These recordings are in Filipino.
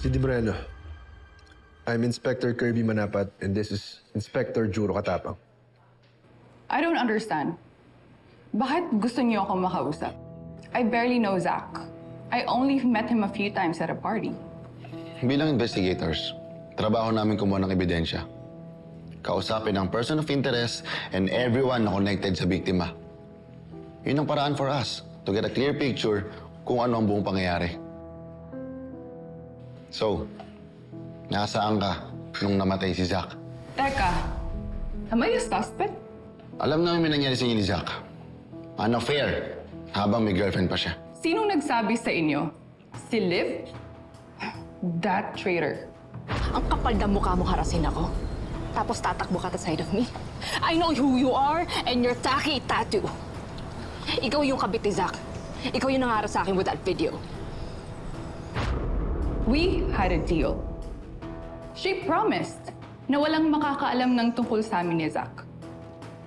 Si Dibreno. I'm Inspector Kirby Manapat, and this is Inspector Juro Katapang. I don't understand. Bakit gusto niyo ako makausap? I barely know Zach. I only met him a few times at a party. Bilang investigators, trabaho namin kumuha ng ebidensya. Kausapin ang person of interest and everyone na connected sa biktima. Yun ang paraan for us to get a clear picture kung ano ang buong pangyayari. So, nasaan ka nung namatay si Zach? Teka, am I a suspect? Alam namin may nangyari sa inyo ni Zach. An affair, habang may girlfriend pa siya. Sinong nagsabi sa inyo? Si Liv? That traitor. Ang kapal na mukha mo harasin ako. Tapos tatakbo ka at side of me. I know who you are and your tacky tattoo. Ikaw yung kabit ni Zach. Ikaw yung nangarap sa akin with that video. We had a deal. She promised na walang makakaalam ng tungkol sa amin ni Zach.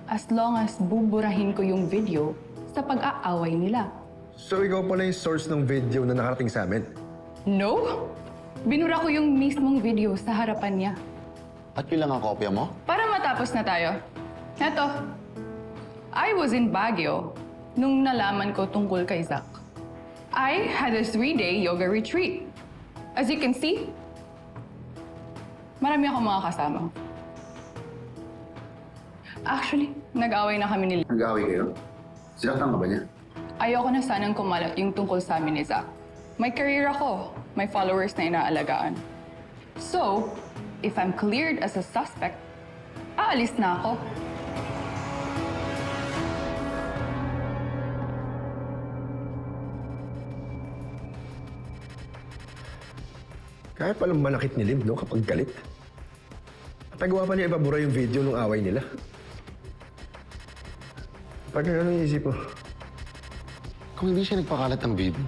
As long as buburahin ko yung video sa pag-aaway nila. So ikaw pala yung source ng video na nakarating sa amin? No! Binura ko yung mismong video sa harapan niya. At yun lang ang kopya mo? Para matapos na tayo. Eto, I was in Baguio nung nalaman ko tungkol kay Zach. I had a 3-day yoga retreat. As you can see, marami akong mga kasama. Actually, nag-away na kami ni Liv. Nag-away kayo? Sinaktan ka ba niya? Ayoko na sanang kumalat yung tungkol sa amin ni Zach. May career ako, may followers na inaalagaan. So, if I'm cleared as a suspect, aalis na ako. Kaya palang manakit ni Liv, no, kapag galit. At nagawa pa niya ipabura yung video ng away nila. Pag ano yung isip mo? Kung hindi siya nagpakalat ng video,